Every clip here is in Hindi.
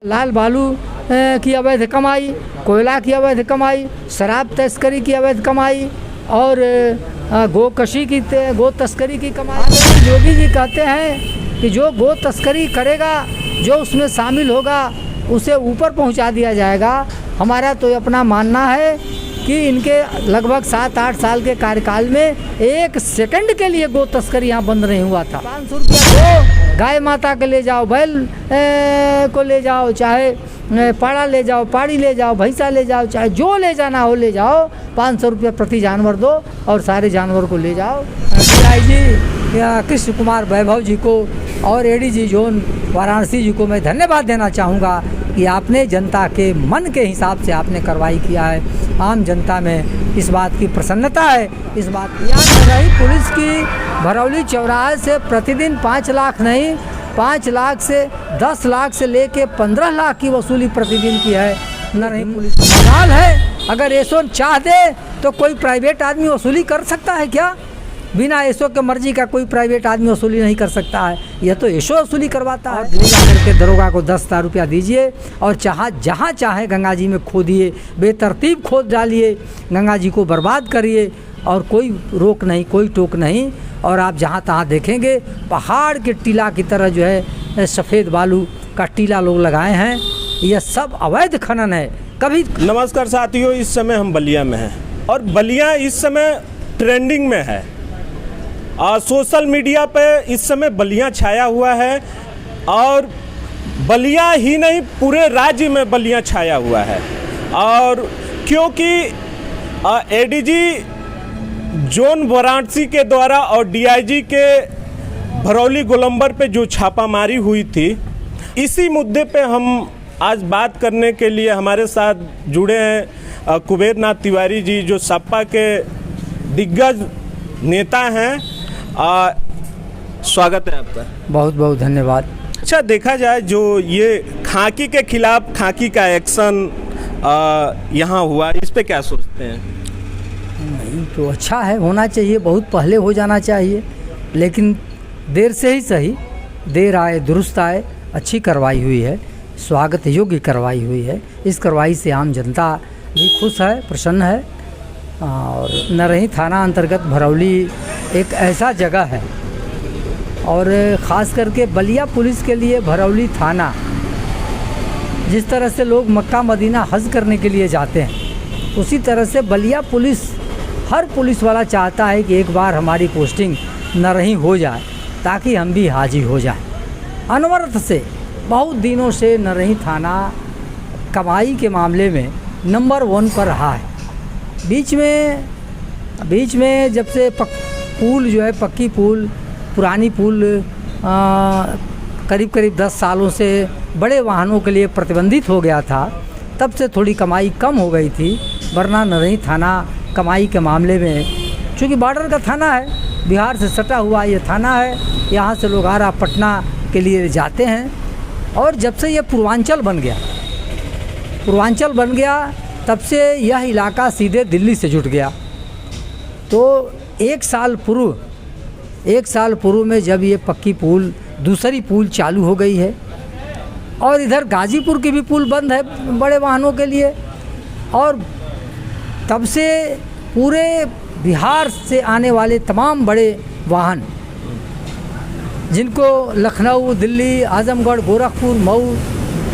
लाल बालू की अवैध कमाई, कोयला की अवैध कमाई, शराब तस्करी की अवैध कमाई और गो तस्करी की कमाई। योगी जी कहते हैं कि जो गो तस्करी करेगा, जो उसमें शामिल होगा, उसे ऊपर पहुंचा दिया जाएगा। हमारा तो अपना मानना है कि इनके लगभग 7-8 साल के कार्यकाल में 1 सेकंड के लिए गो तस्करी यहाँ बंद नहीं हुआ था। 500 रुपया दो, गाय माता के ले जाओ, बैल को ले जाओ, चाहे पाड़ा ले जाओ, पाड़ी ले जाओ, भैंसा ले जाओ, चाहे जो ले जाना हो ले जाओ, 500 रुपया प्रति जानवर दो और सारे जानवर को ले जाओ। DIG कृष्ण कुमार वैभव जी को और ADG जोन वाराणसी जी को मैं धन्यवाद देना चाहूँगा कि आपने जनता के मन के हिसाब से आपने कार्रवाई किया है। आम जनता में इस बात की प्रसन्नता है। इस बात की रही पुलिस की भरौली चौराहे से प्रतिदिन 5 लाख नहीं, 5 लाख से 10 लाख से लेके 15 लाख की वसूली प्रतिदिन की है। नहीं पुलिस मजाल है, अगर एसो चाह दे तो कोई प्राइवेट आदमी वसूली कर सकता है क्या? बिना एसो के मर्जी का कोई प्राइवेट आदमी वसूली नहीं कर सकता है। यह तो एसो वसूली करवाता है। ले जा करके दरोगा को 10,000 रुपया दीजिए और जहाँ चाहे गंगा जी में खोदिए, बेतरतीब खोद डालिए, गंगा जी को बर्बाद करिए और कोई रोक नहीं, कोई टोक नहीं। और आप जहाँ तहाँ देखेंगे पहाड़ के टीला की तरह जो है सफ़ेद बालू का टीला लोग लगाए हैं। यह सब अवैध खनन है। कभी नमस्कार साथियों, इस समय हम बलिया में हैं और बलिया इस समय ट्रेंडिंग में है। सोशल मीडिया पे इस समय बलिया छाया हुआ है और बलिया ही नहीं पूरे राज्य में बलिया छाया हुआ है। और क्योंकि ADG जोन वाराणसी के द्वारा और DIG के भरौली गोलंबर पे जो छापामारी हुई थी, इसी मुद्दे पे हम आज बात करने के लिए हमारे साथ जुड़े हैं कुबेर नाथ तिवारी जी, जो सपा के दिग्गज नेता हैं। स्वागत है आपका। बहुत बहुत धन्यवाद। अच्छा, देखा जाए जो ये खाकी के खिलाफ खाकी का एक्शन यहाँ हुआ, इस पे क्या सोचते हैं? नहीं तो अच्छा है, होना चाहिए, बहुत पहले हो जाना चाहिए, लेकिन देर से ही सही, देर आए दुरुस्त आए। अच्छी कार्रवाई हुई है, स्वागत योग्य कार्रवाई हुई है। इस कार्रवाई से आम जनता भी खुश है, प्रसन्न है। और नरही थाना अंतर्गत भरौली एक ऐसा जगह है और ख़ास करके बलिया पुलिस के लिए भरौली थाना, जिस तरह से लोग मक्का मदीना हज करने के लिए जाते हैं, उसी तरह से बलिया पुलिस, हर पुलिस वाला चाहता है कि एक बार हमारी पोस्टिंग नरही हो जाए ताकि हम भी हाजिर हो जाएं। अनवरत से बहुत दिनों से नरही थाना कमाई के मामले में नंबर 1 पर रहा है। बीच में जब से पुल जो है, पक्की पुल, पुरानी पुल करीब 10 सालों से बड़े वाहनों के लिए प्रतिबंधित हो गया था, तब से थोड़ी कमाई कम हो गई थी। वरना नरही थाना कमाई के मामले में, चूँकि बॉर्डर का थाना है, बिहार से सटा हुआ ये थाना है, यहाँ से लोग आरा पटना के लिए जाते हैं। और जब से ये पूर्वांचल बन गया तब से यह इलाका सीधे दिल्ली से जुड़ गया। तो 1 साल पूर्व में जब ये पक्की पुल, दूसरी पुल चालू हो गई है और इधर गाजीपुर की भी पुल बंद है बड़े वाहनों के लिए, और तब से पूरे बिहार से आने वाले तमाम बड़े वाहन जिनको लखनऊ, दिल्ली, आजमगढ़, गोरखपुर, मऊ,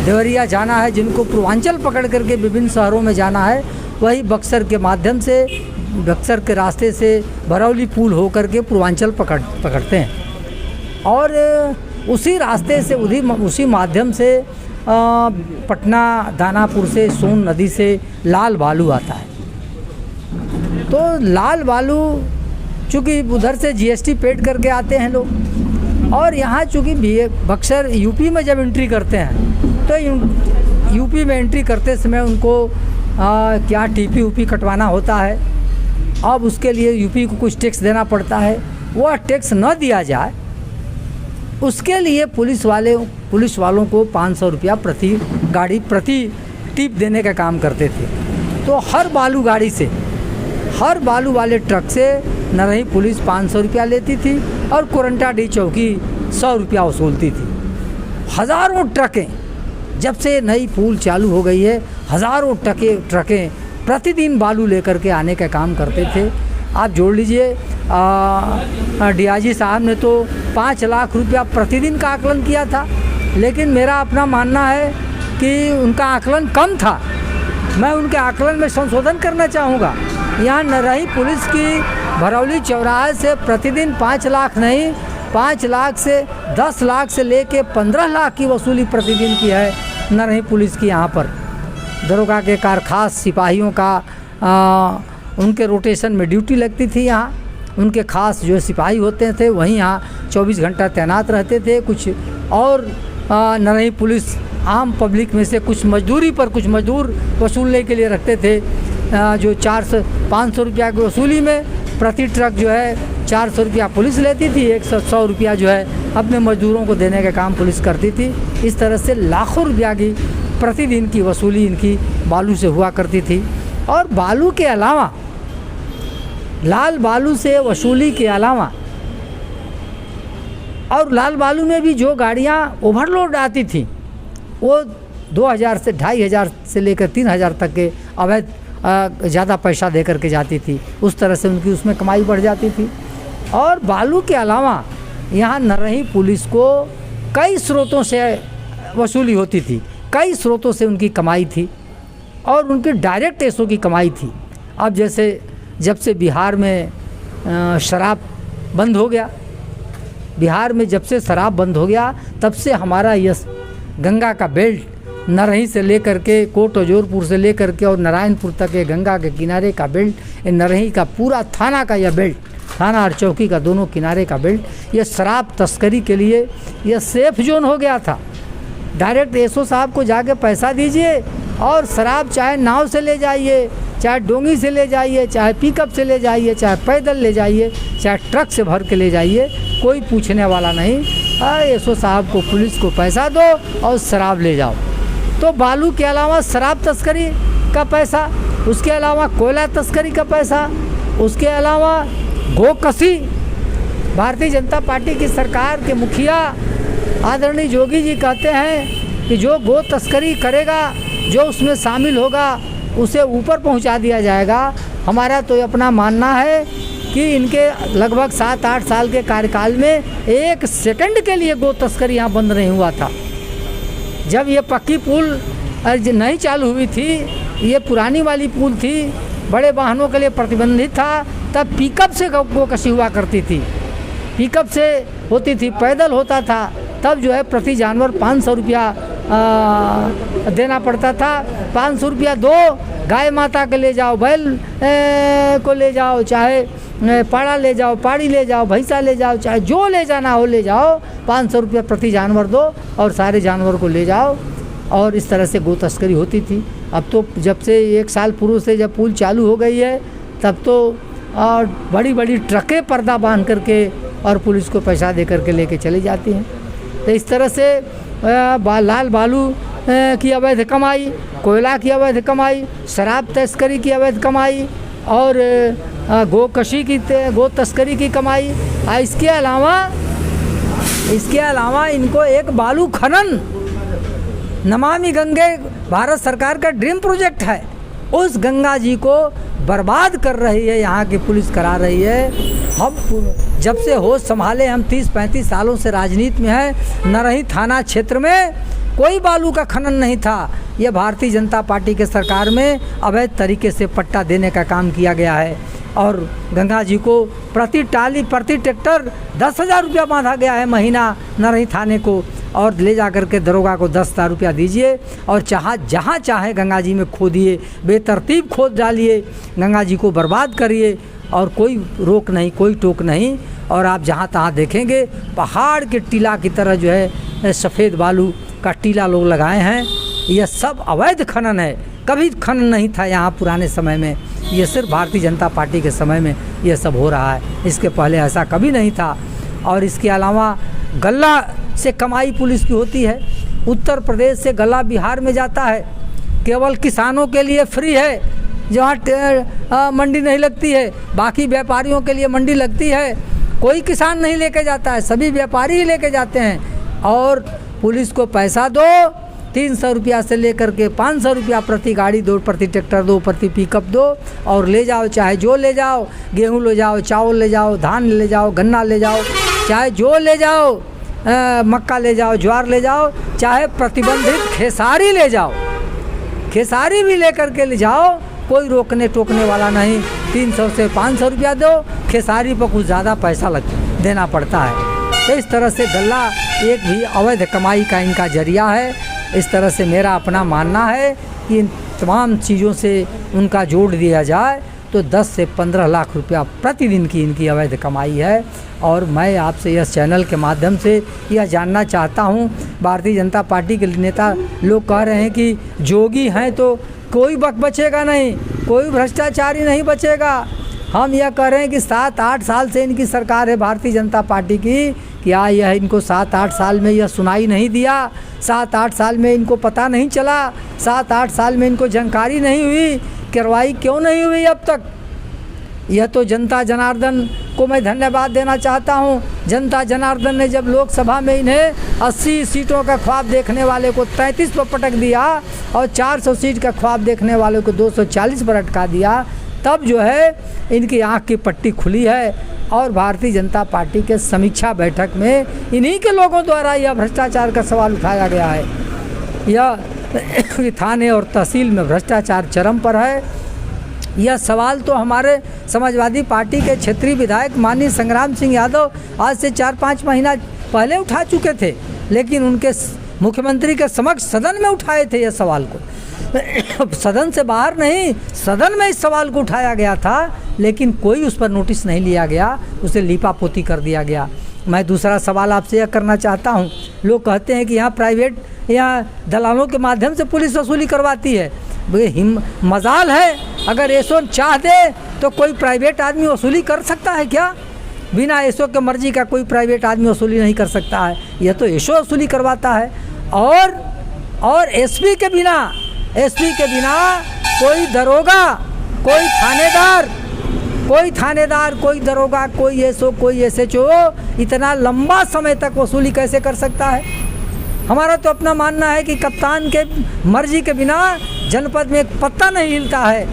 देवरिया जाना है, जिनको पूर्वांचल पकड़ करके विभिन्न शहरों में जाना है, वही बक्सर के माध्यम से, बक्सर के रास्ते से भरौली पुल हो करके पूर्वांचल पकड़ते हैं। और उसी रास्ते से, उसी माध्यम से पटना, दानापुर से, सोन नदी से लाल बालू आता है। तो लाल बालू चूँकि उधर से GST पेड करके आते हैं लोग, और यहाँ चूँकि बक्सर यूपी में जब एंट्री करते हैं तो यूपी में एंट्री करते समय उनको क्या TP कटवाना होता है। अब उसके लिए यूपी को कुछ टैक्स देना पड़ता है, वह टैक्स न दिया जाए उसके लिए पुलिस वालों को 500 रुपया प्रति गाड़ी, प्रति टिप देने का काम करते थे। तो हर बालू गाड़ी से, हर बालू वाले ट्रक से नरही पुलिस 500 रुपया लेती थी और कोरंटाडी चौकी 100 रुपया वसूलती थी। हज़ारों ट्रकें जब से नई पुल चालू हो गई है हज़ारों ट्रकें प्रतिदिन बालू लेकर के आने का काम करते थे। आप जोड़ लीजिए डीआईजी साहब ने तो 5 लाख रुपया प्रतिदिन का आकलन किया था, लेकिन मेरा अपना मानना है कि उनका आकलन कम था। मैं उनके आकलन में संशोधन करना चाहूँगा। यहाँ नरही पुलिस की भरौली चौराहे से प्रतिदिन 5 लाख नहीं, 5 लाख से 10 लाख से लेके 15 लाख की वसूली प्रतिदिन की है नरही पुलिस की। यहाँ पर दरोगा के कारखास सिपाहियों का उनके रोटेशन में ड्यूटी लगती थी। यहाँ उनके खास जो सिपाही होते थे वहीं यहाँ 24 घंटा तैनात रहते थे। कुछ और नरही पुलिस आम पब्लिक में से कुछ मजदूरी पर कुछ मजदूर वसूलने के लिए रखते थे, जो 400-500 रुपया की वसूली में प्रति ट्रक जो है 400 रुपया पुलिस लेती थी, 100 रुपया जो है अपने मजदूरों को देने का काम पुलिस करती थी। इस तरह से लाखों रुपया की प्रतिदिन की वसूली इनकी बालू से हुआ करती थी। और बालू के अलावा लाल बालू से वसूली के अलावा और लाल बालू में भी जो गाड़ियाँ ओवरलोड आती थी वो 2000 से 2500 से लेकर 3000 तक के अवैध ज़्यादा पैसा दे करके जाती थी। उस तरह से उनकी उसमें कमाई बढ़ जाती थी। और बालू के अलावा यहाँ नरही पुलिस को कई स्रोतों से वसूली होती थी, कई स्रोतों से उनकी कमाई थी और उनकी डायरेक्ट एसओ की कमाई थी। अब जैसे जब से बिहार में शराब बंद हो गया, बिहार में जब से शराब बंद हो गया तब से हमारा यह गंगा का बेल्ट नरही से लेकर के कोट अजोरपुर से लेकर के और नारायणपुर तक के गंगा के किनारे का बेल्ट, नरही का पूरा थाना का यह बेल्ट, थाना और चौकी का दोनों किनारे का बेल्ट, यह शराब तस्करी के लिए यह सेफ जोन हो गया था। डायरेक्ट एसओ साहब को जाके पैसा दीजिए और शराब चाहे नाव से ले जाइए, चाहे डोंगी से ले जाइए, चाहे पिकअप से ले जाइए, चाहे पैदल ले जाइए, चाहे ट्रक से भर के ले जाइए, कोई पूछने वाला नहीं। एसओ साहब को पुलिस को पैसा दो और शराब ले जाओ। तो बालू के अलावा शराब तस्करी का पैसा, उसके अलावा कोयला तस्करी का पैसा, उसके अलावा गोकशी, भारतीय जनता पार्टी की सरकार के मुखिया आदरणीय योगी जी कहते हैं कि जो गो तस्करी करेगा, जो उसमें शामिल होगा उसे ऊपर पहुंचा दिया जाएगा। हमारा तो अपना मानना है कि इनके लगभग 7-8 साल के कार्यकाल में 1 सेकंड के लिए गो तस्करी यहाँ बंद नहीं हुआ था। जब ये पक्की पुल नहीं चालू हुई थी, ये पुरानी वाली पुल थी, बड़े वाहनों के लिए प्रतिबंधित था, तब पिकअप से गोकशी हुआ करती थी, पिकअप से होती थी, पैदल होता था। तब जो है प्रति जानवर 500 रुपया देना पड़ता था। 500 रुपया दो, गाय माता के ले जाओ, बैल को ले जाओ, चाहे पाड़ा ले जाओ, पाड़ी ले जाओ, भैंसा ले जाओ, चाहे जो ले जाना हो ले जाओ, 500 रुपया प्रति जानवर दो और सारे जानवर को ले जाओ। और इस तरह से गो तस्करी होती थी। अब तो जब से 1 साल पूर्व से जब पुल चालू हो गई है तब तो और बड़ी बड़ी ट्रकें पर्दा बांध करके और पुलिस को पैसा दे करके लेके चली जाती हैं। तो इस तरह से लाल बालू की अवैध कमाई, कोयला की अवैध कमाई, शराब तस्करी की अवैध कमाई और गो तस्करी की कमाई। इसके अलावा इनको एक बालू खनन, नमामि गंगे भारत सरकार का ड्रीम प्रोजेक्ट है, उस गंगा जी को बर्बाद कर रही है यहाँ की पुलिस, करा रही है। हम जब से होश संभाले हम 30-35 सालों से राजनीति में है, नरही थाना क्षेत्र में कोई बालू का खनन नहीं था। यह भारतीय जनता पार्टी के सरकार में अवैध तरीके से पट्टा देने का काम किया गया है और गंगा जी को प्रति टाली प्रति ट्रैक्टर 10,000 रुपया बांधा गया है महीना नरही थाने को, और ले जा कर के दरोगा को 10,000 रुपया दीजिए और जहाँ चाहे गंगा जी में खोदिए, बेतरतीब खोद डालिए, गंगा जी को बर्बाद करिए और कोई रोक नहीं, कोई टोक नहीं। और आप जहाँ तहाँ देखेंगे पहाड़ के टीला की तरह जो है सफ़ेद बालू का टीला लोग लगाए हैं। यह सब अवैध खनन है, कभी खनन नहीं था यहाँ पुराने समय में, ये सिर्फ भारतीय जनता पार्टी के समय में ये सब हो रहा है, इसके पहले ऐसा कभी नहीं था। और इसके अलावा गल्ला से कमाई पुलिस की होती है। उत्तर प्रदेश से गल्ला बिहार में जाता है, केवल किसानों के लिए फ्री है, जहाँ मंडी नहीं लगती है, बाकी व्यापारियों के लिए मंडी लगती है। कोई किसान नहीं लेके जाता है, सभी व्यापारी ही लेके जाते हैं। और पुलिस को पैसा दो 300 रुपया से लेकर के 500 रुपया प्रति गाड़ी दो, प्रति ट्रैक्टर दो, प्रति पिकअप दो और ले जाओ, चाहे जो ले जाओ, गेहूँ ले जाओ, चावल ले जाओ, धान ले जाओ, गन्ना ले जाओ, चाहे जो ले जाओ, मक्का ले जाओ, ज्वार ले जाओ, चाहे प्रतिबंधित खेसारी ले जाओ, खेसारी भी लेकर के ले जाओ, कोई रोकने टोकने वाला नहीं। 300 से 500 रुपया दो, खेसारी पर कुछ ज़्यादा पैसा देना पड़ता है। तो इस तरह से गल्ला एक भी अवैध कमाई का इनका जरिया है। इस तरह से मेरा अपना मानना है कि इन तमाम चीज़ों से उनका जोड़ दिया जाए तो 10 से 15 लाख रुपया प्रतिदिन की इनकी अवैध कमाई है। और मैं आपसे इस चैनल के माध्यम से यह जानना चाहता हूं, भारतीय जनता पार्टी के नेता लोग कह रहे हैं कि जोगी हैं तो कोई बचेगा नहीं, कोई भ्रष्टाचारी नहीं बचेगा। हम यह कह रहे हैं कि 7-8 साल से इनकी सरकार है भारतीय जनता पार्टी की, क्या यह इनको 7-8 साल में यह सुनाई नहीं दिया? 7-8 साल में इनको पता नहीं चला? 7-8 साल में इनको जानकारी नहीं हुई? कार्रवाई क्यों नहीं हुई अब तक? यह तो जनता जनार्दन को मैं धन्यवाद देना चाहता हूं। जनता जनार्दन ने जब लोकसभा में इन्हें 80 सीटों का ख्वाब देखने वाले को 33 पर पटक दिया और 400 सीट का ख्वाब देखने वाले को 240 पर अटका दिया, तब जो है इनकी आंख की पट्टी खुली है। और भारतीय जनता पार्टी के समीक्षा बैठक में इन्हीं के लोगों द्वारा यह भ्रष्टाचार का सवाल उठाया गया है। यह थाने और तहसील में भ्रष्टाचार चरम पर है। यह सवाल तो हमारे समाजवादी पार्टी के क्षेत्रीय विधायक माननीय संग्राम सिंह यादव आज से 4-5 महीना पहले उठा चुके थे, लेकिन उनके मुख्यमंत्री के समक्ष सदन में उठाए थे यह सवाल को। सदन से बाहर नहीं, सदन में इस सवाल को उठाया गया था, लेकिन कोई उस पर नोटिस नहीं लिया गया, उसे लीपापोती कर दिया गया। मैं दूसरा सवाल आपसे यह करना चाहता हूँ, लोग कहते हैं कि यहाँ दलालों के माध्यम से पुलिस वसूली करवाती है। मजाल है, अगर एसो चाह दे तो कोई प्राइवेट आदमी वसूली कर सकता है क्या? बिना एसो के मर्जी का कोई प्राइवेट आदमी वसूली नहीं कर सकता है, यह तो एसो वसूली करवाता है। और एसपी के बिना कोई दरोगा, कोई थानेदार, कोई दरोगा, कोई एसओ, कोई एसएचओ इतना लंबा समय तक वसूली कैसे कर सकता है? हमारा तो अपना मानना है कि कप्तान के मर्जी के बिना जनपद में एक पत्ता नहीं हिलता है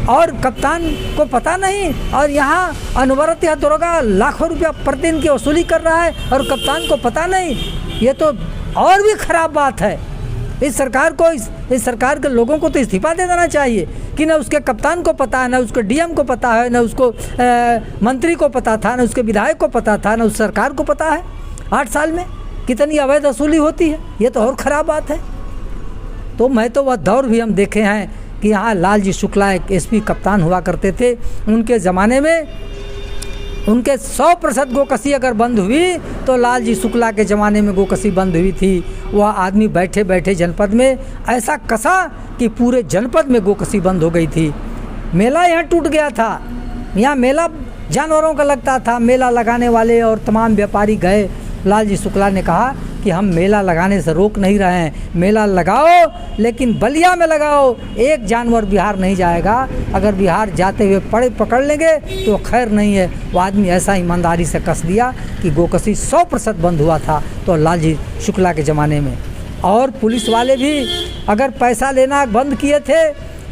और कप्तान को पता नहीं, और यहाँ अनवरत यह दरोगा लाखों रुपया प्रतिदिन की वसूली कर रहा है और कप्तान को पता नहीं। ये तो और भी ख़राब बात है। इस सरकार के लोगों को तो इस्तीफा दे देना चाहिए कि न उसके कप्तान को पता है, न उसको डीएम को पता है, न उसको मंत्री को पता था, न उसके विधायक को पता था, न उस सरकार को पता है 8 साल में कितनी अवैध वसूली होती है। ये तो और ख़राब बात है। तो मैं तो वह दौर भी हम देखे हैं कि यहाँ लालजी शुक्ला एक एसपी कप्तान हुआ करते थे, उनके ज़माने में उनके 100% गोकसी अगर बंद हुई तो लालजी शुक्ला के ज़माने में गोकसी बंद हुई थी। वह आदमी बैठे बैठे जनपद में ऐसा कसा कि पूरे जनपद में गोकसी बंद हो गई थी। मेला यहाँ टूट गया था, यहाँ मेला जानवरों का लगता था। मेला लगाने वाले और तमाम व्यापारी गए, लालजी शुक्ला ने कहा कि हम मेला लगाने से रोक नहीं रहे हैं, मेला लगाओ लेकिन बलिया में लगाओ, एक जानवर बिहार नहीं जाएगा। अगर बिहार जाते हुए पकड़ लेंगे तो खैर नहीं है। वो आदमी ऐसा ईमानदारी से कस दिया कि गोकसी 100% बंद हुआ था तो लालजी शुक्ला के ज़माने में। और पुलिस वाले भी अगर पैसा लेना बंद किए थे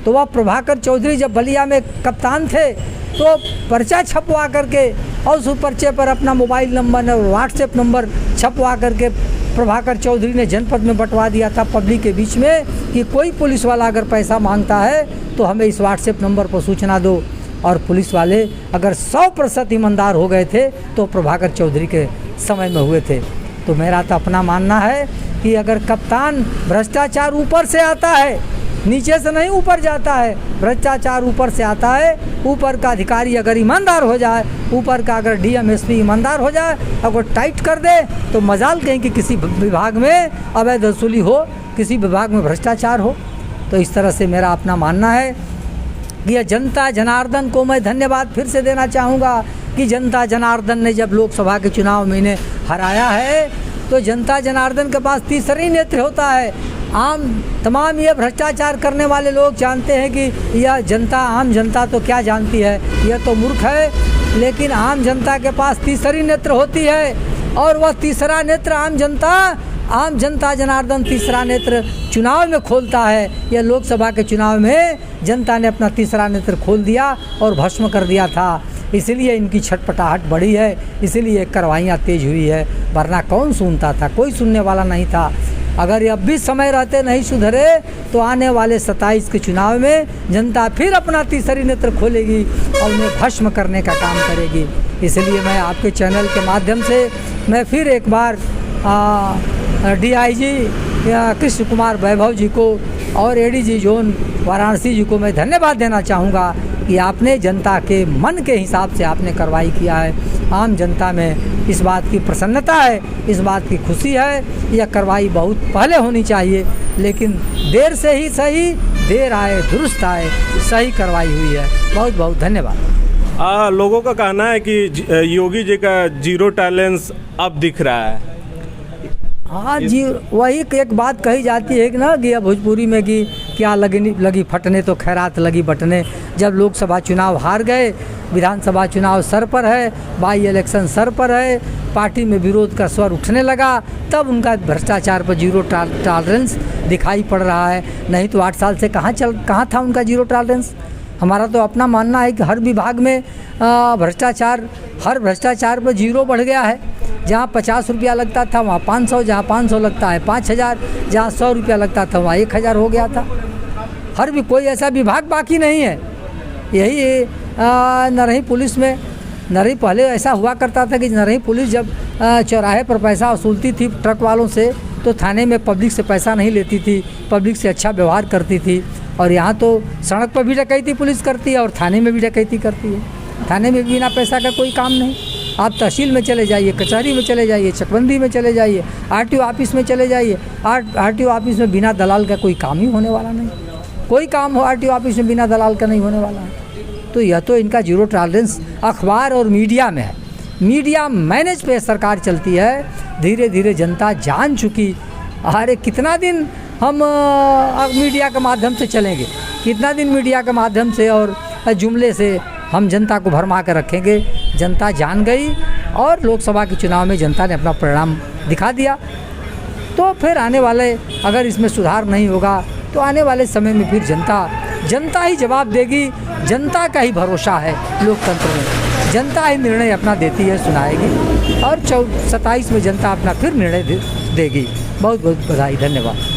तो वह प्रभाकर चौधरी जब बलिया में कप्तान थे तो पर्चा छपवा करके और उस पर्चे पर अपना मोबाइल नंबर और व्हाट्सएप नंबर छपवा करके प्रभाकर चौधरी ने जनपद में बंटवा दिया था पब्लिक के बीच में कि कोई पुलिस वाला अगर पैसा मांगता है तो हमें इस व्हाट्सएप नंबर पर सूचना दो। और पुलिस वाले अगर 100% ईमानदार हो गए थे तो प्रभाकर चौधरी के समय में हुए थे। तो मेरा तो अपना मानना है कि अगर कप्तान भ्रष्टाचार ऊपर से आता है, नीचे से नहीं ऊपर जाता है, भ्रष्टाचार ऊपर से आता है। ऊपर का अधिकारी अगर ईमानदार हो जाए, ऊपर का अगर डीएम एसपी ईमानदार हो जाए, अगर टाइट कर दे तो मजाल कहीं कि किसी विभाग में अवैध वसूली हो, किसी विभाग में भ्रष्टाचार हो। तो इस तरह से मेरा अपना मानना है कि यह जनता जनार्दन को मैं धन्यवाद फिर से देना चाहूँगा कि जनता जनार्दन ने जब लोकसभा के चुनाव में इन्हें हराया है तो जनता जनार्दन के पास तीसरी नेत्र होता है। तमाम ये भ्रष्टाचार करने वाले लोग जानते हैं कि यह जनता, आम जनता तो क्या जानती है, यह तो मूर्ख है। लेकिन आम जनता के पास तीसरी नेत्र होती है और वह तीसरा नेत्र आम जनता आम जनता जनार्दन तीसरा नेत्र चुनाव में खोलता है। यह लोकसभा के चुनाव में जनता ने अपना तीसरा नेत्र खोल दिया और भस्म कर दिया था, इसलिए इनकी छटपटाहट बढ़ी है, इसीलिए कार्रवाइयाँ तेज हुई है, वरना कौन सुनता था, कोई सुनने वाला नहीं था। अगर अब भी समय रहते नहीं सुधरे तो आने वाले 27 के चुनाव में जनता फिर अपना तीसरी नेत्र खोलेगी और उन्हें भस्म करने का काम करेगी। इसलिए मैं आपके चैनल के माध्यम से मैं फिर एक बार DIG कृष्ण कुमार वैभव जी को और ADG जोन वाराणसी जी को मैं धन्यवाद देना चाहूँगा कि आपने जनता के मन के हिसाब से आपने कार्रवाई किया है। आम जनता में इस बात की प्रसन्नता है, इस बात की खुशी है। यह कार्रवाई बहुत पहले होनी चाहिए, लेकिन देर से ही सही, देर आए दुरुस्त आए, सही कार्रवाई हुई है। बहुत बहुत धन्यवाद। लोगों का कहना है कि योगी जी का जीरो टॉलरेंस अब दिख रहा है। हाँ जी, वही एक बात कही जाती है कि ना कि भोजपुरी में कि क्या लगी फटने तो खैरात लगी बटने। जब लोकसभा चुनाव हार गए, विधानसभा चुनाव सर पर है, बाई इलेक्शन सर पर है, पार्टी में विरोध का स्वर उठने लगा, तब उनका भ्रष्टाचार पर जीरो टॉलरेंस दिखाई पड़ रहा है। नहीं तो 8 साल से कहाँ था उनका जीरो टॉलरेंस। हमारा तो अपना मानना है कि हर विभाग में हर भ्रष्टाचार पर जीरो बढ़ गया है। जहाँ 50 रुपया लगता था वहाँ 500, जहाँ 500 लगता है 5000, जहाँ 100 रुपया लगता था वहाँ 1000 हो गया था। हर भी कोई ऐसा विभाग बाकी नहीं है। यही नरही पुलिस में, नरही पहले ऐसा हुआ करता था कि नरही पुलिस जब चौराहे पर पैसा वसूलती थी ट्रक वालों से, तो थाने में पब्लिक से पैसा नहीं लेती थी, पब्लिक से अच्छा व्यवहार करती थी। और यहाँ तो सड़क पर भी डकैती पुलिस करती है और थाने में भी डकैती करती है। थाने में बिना पैसा का कोई काम नहीं। आप तहसील में चले जाइए, कचहरी में चले जाइए, चकबंदी में चले जाइए, RTO ऑफिस में चले जाइए। RTO ऑफिस में बिना दलाल का कोई काम ही होने वाला नहीं। कोई काम हो RTO ऑफिस में बिना दलाल का नहीं होने वाला है। तो यह तो इनका जीरो टॉलरेंस अखबार और मीडिया में है। मीडिया मैनेज पे सरकार चलती है। धीरे धीरे जनता जान चुकी। अरे कितना दिन हम मीडिया के माध्यम से चलेंगे, कितना दिन मीडिया के माध्यम से और जुमले से हम जनता को भरमा कर रखेंगे। जनता जान गई और लोकसभा के चुनाव में जनता ने अपना परिणाम दिखा दिया। तो फिर आने वाले, अगर इसमें सुधार नहीं होगा तो आने वाले समय में फिर जनता ही जवाब देगी। जनता का ही भरोसा है लोकतंत्र में, जनता ही निर्णय अपना देती है, सुनाएगी और 27 में जनता अपना फिर निर्णय देगी। बहुत बहुत बधाई, धन्यवाद।